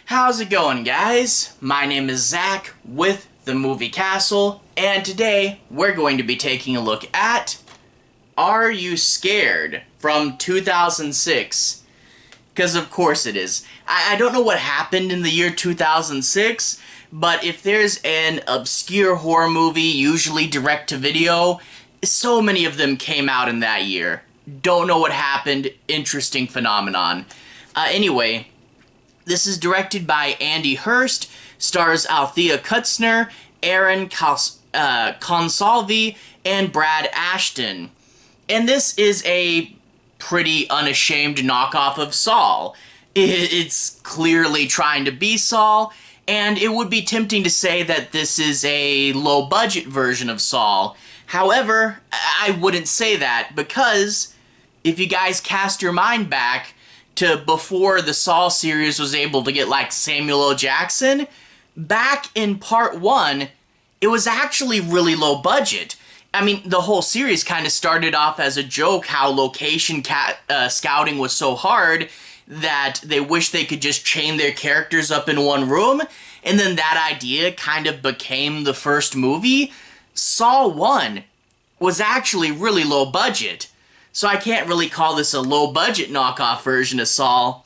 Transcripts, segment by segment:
How's it going, guys? My name is Zach with the Movie Castle, and today we're going to be taking a look at Are You Scared from 2006? Because of course it is. I don't know what happened in the year 2006, but if there's an obscure horror movie, usually direct-to-video, so many of them came out in that year. Don't know what happened. Interesting phenomenon. Anyway, this is directed by Andy Hurst, stars Alethea Kutscher, Erin, Consalvi, and Brad Ashten. And this is a pretty unashamed knockoff of Saw. It's clearly trying to be Saw, and it would be tempting to say that this is a low-budget version of Saw. However, I wouldn't say that, because if you guys cast your mind back to before the Saw series was able to get like Samuel L. Jackson, back in part 1, it was actually really low budget. I mean, the whole series kind of started off as a joke how location scouting was so hard that they wish they could just chain their characters up in one room, and then that idea kind of became the first movie. Saw 1 was actually really low budget. So I can't really call this a low-budget knockoff version of Saw,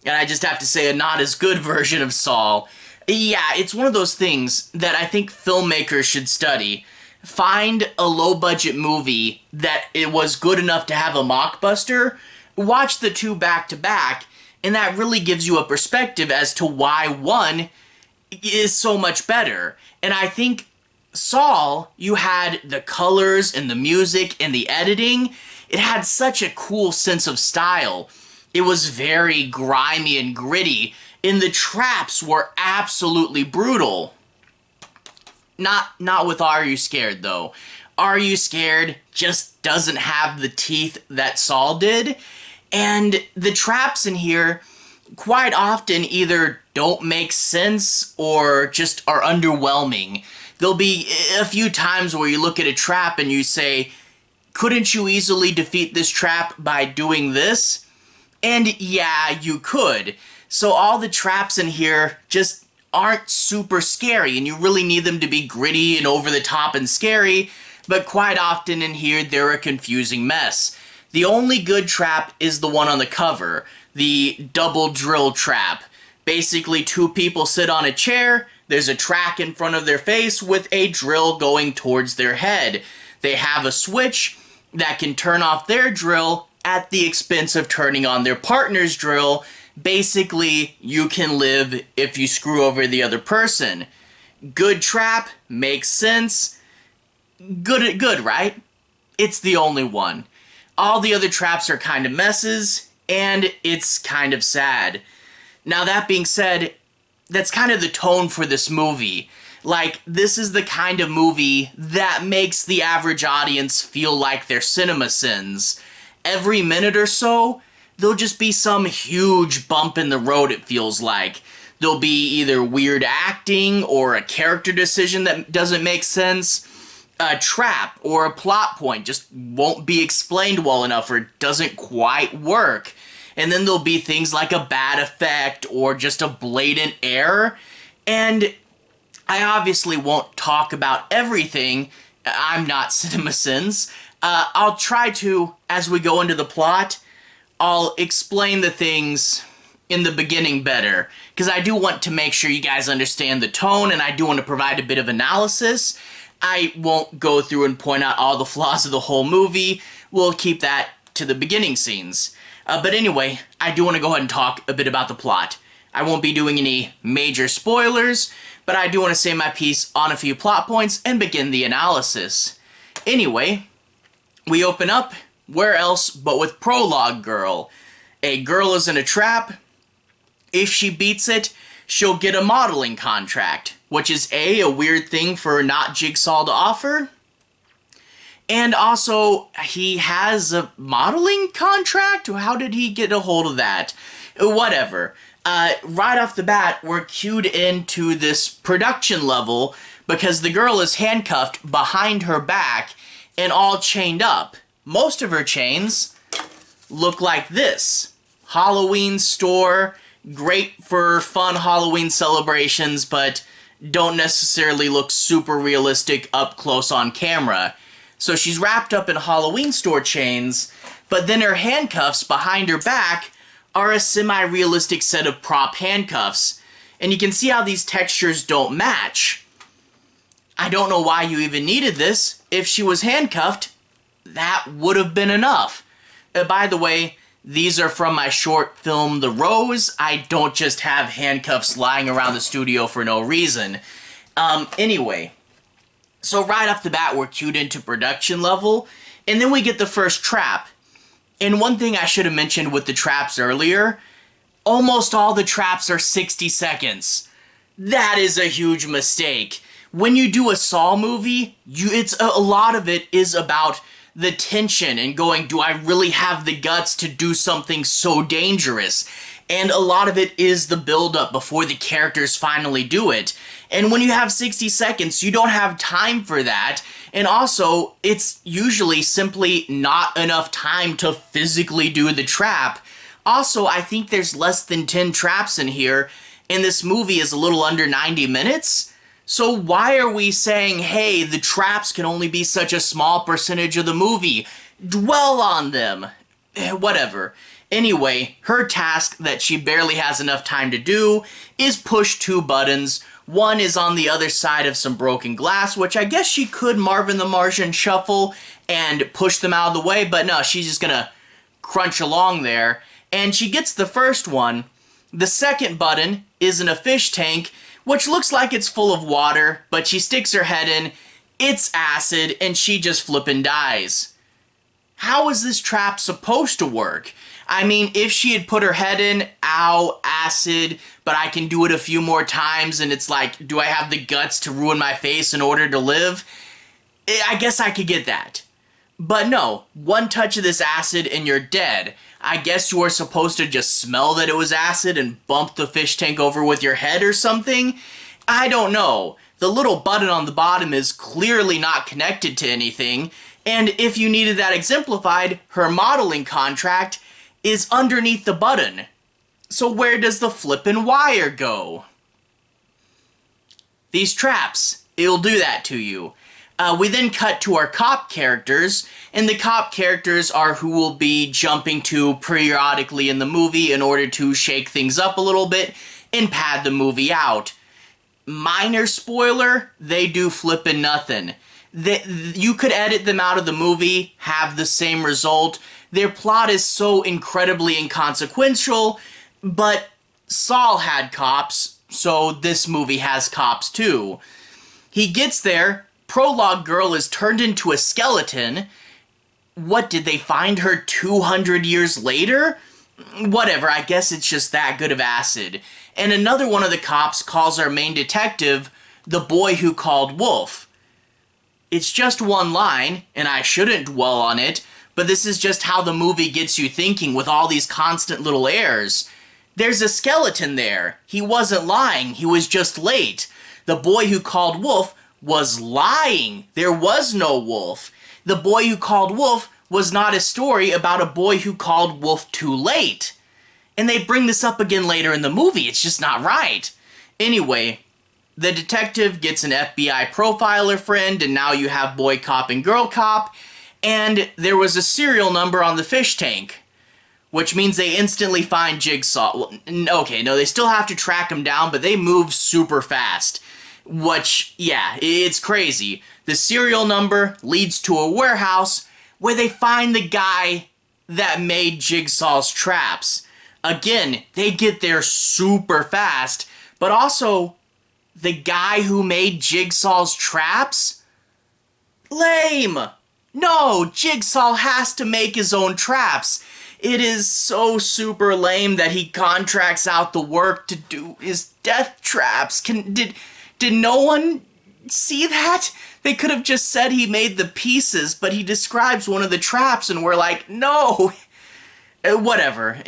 and I just have to say a not as good version of Saw. Yeah, it's one of those things that I think filmmakers should study. Find a low-budget movie that it was good enough to have a mockbuster, watch the two back-to-back, and that really gives you a perspective as to why one is so much better. And I think Saw, you had the colors and the music and the editing. It had such a cool sense of style. It was very grimy and gritty, and the traps were absolutely brutal. Not with Are You Scared, though. Are You Scared just doesn't have the teeth that Saw did, and the traps in here quite often either don't make sense or just are underwhelming. There'll be a few times where you look at a trap and you say, couldn't you easily defeat this trap by doing this? And yeah, you could. So all the traps in here just aren't super scary, and you really need them to be gritty and over the top and scary, but quite often in here they're a confusing mess. The only good trap is the one on the cover, the double drill trap. Basically, two people sit on a chair, there's a track in front of their face with a drill going towards their head. They have a switch that can turn off their drill at the expense of turning on their partner's drill. Basically, you can live if you screw over the other person. Good trap, makes sense. Good, right? It's the only one. All the other traps are kind of messes, and it's kind of sad. Now, that being said, that's kind of the tone for this movie. Like, this is the kind of movie that makes the average audience feel like they're CinemaSins. Every minute or so, there'll just be some huge bump in the road, it feels like. There'll be either weird acting or a character decision that doesn't make sense. A trap or a plot point just won't be explained well enough or doesn't quite work. And then there'll be things like a bad effect or just a blatant error. And I obviously won't talk about everything. I'm not CinemaSins. I'll try to, as we go into the plot, I'll explain the things in the beginning better, because I do want to make sure you guys understand the tone, and I do want to provide a bit of analysis. I won't go through and point out all the flaws of the whole movie. We'll keep that to the beginning scenes. But anyway, I do want to go ahead and talk a bit about the plot. I won't be doing any major spoilers, but I do want to say my piece on a few plot points and begin the analysis. Anyway, we open up, where else but with Prologue Girl. A girl is in a trap. If she beats it, she'll get a modeling contract, which is a weird thing for not Jigsaw to offer. And also, he has a modeling contract? How did he get a hold of that? Whatever. Right off the bat, we're cued into this production level because the girl is handcuffed behind her back and all chained up. Most of her chains look like this. Halloween store great for fun Halloween celebrations, but don't necessarily look super realistic up close on camera. So she's wrapped up in Halloween store chains, but then her handcuffs behind her back are a semi-realistic set of prop handcuffs. And you can see how these textures don't match. I don't know why you even needed this. If she was handcuffed, that would have been enough. By the way, these are from my short film, The Rose. I don't just have handcuffs lying around the studio for no reason. Anyway, so right off the bat, we're cued into production level, and then we get the first trap. And one thing I should have mentioned with the traps earlier, almost all the traps are 60 seconds. That is a huge mistake. When you do a Saw movie, a lot of it is about the tension and going, do I really have the guts to do something so dangerous? And a lot of it is the build-up before the characters finally do it. And when you have 60 seconds, you don't have time for that. And also, it's usually simply not enough time to physically do the trap. Also, I think there's less than 10 traps in here, and this movie is a little under 90 minutes. So why are we saying, hey, the traps can only be such a small percentage of the movie? Dwell on them. Whatever. Anyway, her task that she barely has enough time to do is push 2 buttons. One is on the other side of some broken glass, which I guess she could Marvin the Martian shuffle and push them out of the way, but no, she's just gonna crunch along there. And she gets the first one. The second button is in a fish tank, which looks like it's full of water, but she sticks her head in, it's acid, and she just flippin' dies. How is this trap supposed to work? I mean, if she had put her head in, ow, acid, but I can do it a few more times, and it's like, do I have the guts to ruin my face in order to live? I guess I could get that. But no, one touch of this acid and you're dead. I guess you were supposed to just smell that it was acid and bump the fish tank over with your head or something? I don't know. The little button on the bottom is clearly not connected to anything, and if you needed that exemplified, her modeling contract is underneath the button. So where does the flippin' wire go? These traps, it'll do that to you. We then cut to our cop characters, and the cop characters are who will be jumping to periodically in the movie in order to shake things up a little bit and pad the movie out. Minor spoiler, they do flippin' nothing. You could edit them out of the movie, have the same result. Their plot is so incredibly inconsequential, but Saul had cops, so this movie has cops too. He gets there. Prologue girl is turned into a skeleton. What, did they find her 200 years later? Whatever, I guess it's just that good of acid. And another one of the cops calls our main detective the boy who called Wolf. It's just one line, and I shouldn't dwell on it, but this is just how the movie gets you thinking with all these constant little airs. There's a skeleton there. He wasn't lying, he was just late. The boy who called Wolf was lying. There was no wolf. The boy who called Wolf was not a story about a boy who called Wolf too late. And they bring this up again later in the movie. It's just not right. Anyway, the detective gets an FBI profiler friend, and now you have boy cop and girl cop, and there was a serial number on the fish tank, which means they instantly find Jigsaw. Well, okay, no, they still have to track him down, but they move super fast. Which, yeah, it's crazy. The serial number leads to a warehouse where they find the guy that made Jigsaw's traps. Again, they get there super fast, but also, the guy who made Jigsaw's traps? Lame! No, Jigsaw has to make his own traps. It is so super lame that he contracts out the work to do his death traps. Did no one see that? They could have just said he made the pieces, but he describes one of the traps and we're like, no! Whatever.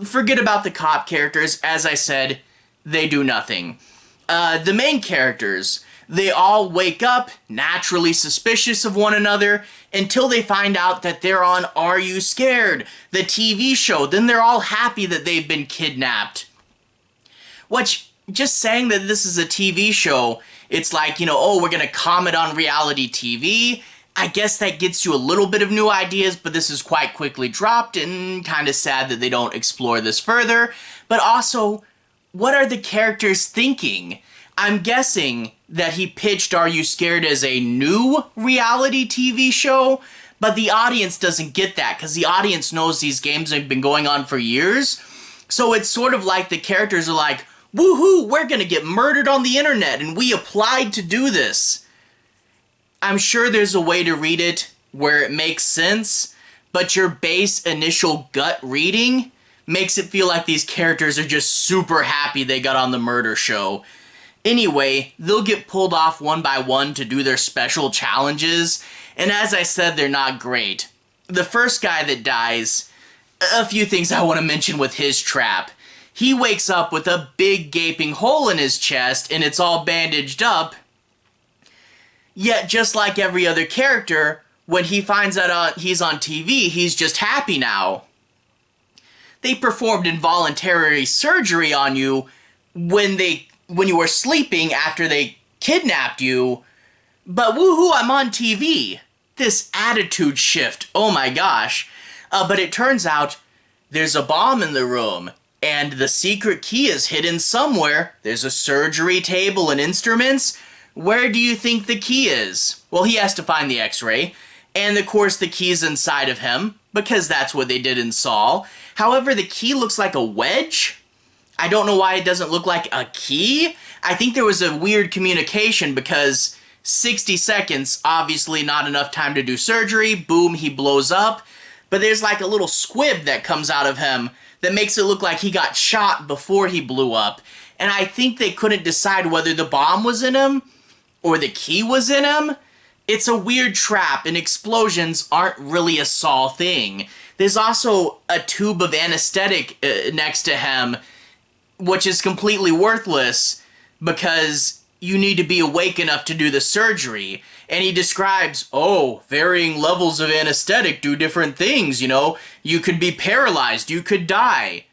Forget about the cop characters. As I said, they do nothing. The main characters, they all wake up, naturally suspicious of one another, until they find out that they're on Are You Scared?, the TV show. Then they're all happy that they've been kidnapped. Which, just saying that this is a TV show, it's like, oh, we're gonna comment on reality TV. I guess that gets you a little bit of new ideas, but this is quite quickly dropped, and kind of sad that they don't explore this further. But also, what are the characters thinking? I'm guessing that he pitched Are You Scared as a new reality TV show, but the audience doesn't get that, because the audience knows these games have been going on for years. So it's sort of like the characters are like, woohoo, we're gonna get murdered on the internet, and we applied to do this. I'm sure there's a way to read it where it makes sense, but your base initial gut reading makes it feel like these characters are just super happy they got on the murder show. Anyway, they'll get pulled off one by one to do their special challenges, and as I said, they're not great. The first guy that dies, a few things I want to mention with his trap. He wakes up with a big gaping hole in his chest, and it's all bandaged up. Yet, just like every other character, when he finds out he's on TV, he's just happy now. They performed involuntary surgery on you when you were sleeping after they kidnapped you, but woohoo, I'm on TV. This attitude shift, oh my gosh. But it turns out there's a bomb in the room, and the secret key is hidden somewhere. There's a surgery table and instruments. Where do you think the key is? Well, he has to find the X-ray, and of course the key's inside of him, because that's what they did in Saw. However, the key looks like a wedge. I don't know why it doesn't look like a key. I think there was a weird communication, because 60 seconds, obviously not enough time to do surgery, boom, he blows up, but there's like a little squib that comes out of him that makes it look like he got shot before he blew up, and I think they couldn't decide whether the bomb was in him or the key was in him. It's a weird trap, and explosions aren't really a Saw thing. There's also a tube of anesthetic next to him, which is completely worthless because you need to be awake enough to do the surgery. And he describes, varying levels of anesthetic do different things, You could be paralyzed, you could die.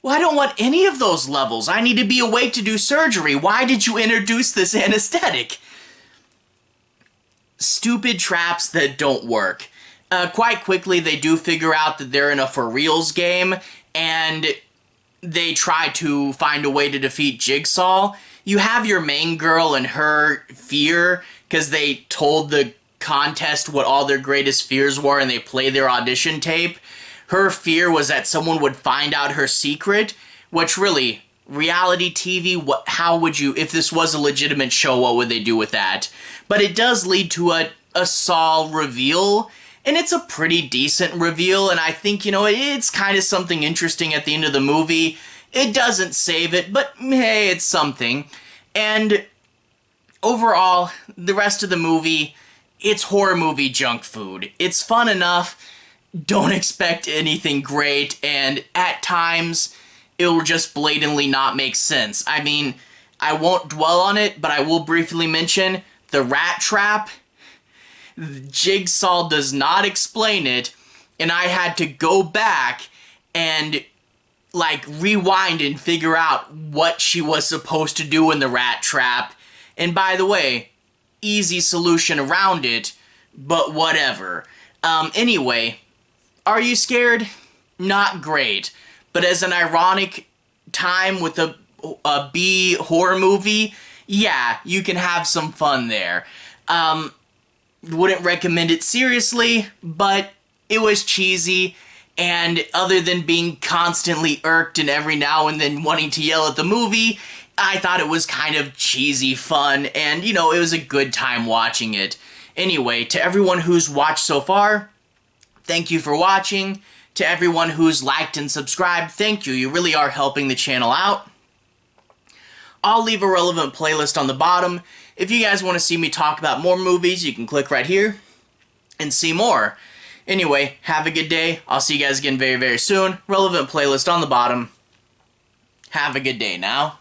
Well, I don't want any of those levels. I need to be awake to do surgery. Why did you introduce this anesthetic? Stupid traps that don't work. Quite quickly, they do figure out that they're in a for reals game, and they try to find a way to defeat Jigsaw. You have your main girl and her fear, because they told the contest what all their greatest fears were, and they play their audition tape. Her fear was that someone would find out her secret, which really, reality TV, how would you, if this was a legitimate show, what would they do with that? But it does lead to a Saw reveal, and it's a pretty decent reveal, and I think, it's kind of something interesting at the end of the movie. It doesn't save it, but hey, it's something. And overall, the rest of the movie, it's horror movie junk food. It's fun enough. Don't expect anything great, and at times, it'll just blatantly not make sense. I mean, I won't dwell on it, but I will briefly mention the rat trap. Jigsaw does not explain it, and I had to go back and, rewind and figure out what she was supposed to do in the rat trap. And by the way, easy solution around it, but whatever. Anyway, Are You Scared? Not great. But as an ironic time with a B horror movie, yeah, you can have some fun there. Wouldn't recommend it seriously, but it was cheesy, and other than being constantly irked and every now and then wanting to yell at the movie, I thought it was kind of cheesy fun, and, it was a good time watching it. Anyway, to everyone who's watched so far, thank you for watching. To everyone who's liked and subscribed, thank you. You really are helping the channel out. I'll leave a relevant playlist on the bottom. If you guys want to see me talk about more movies, you can click right here and see more. Anyway, have a good day. I'll see you guys again very, very soon. Relevant playlist on the bottom. Have a good day now.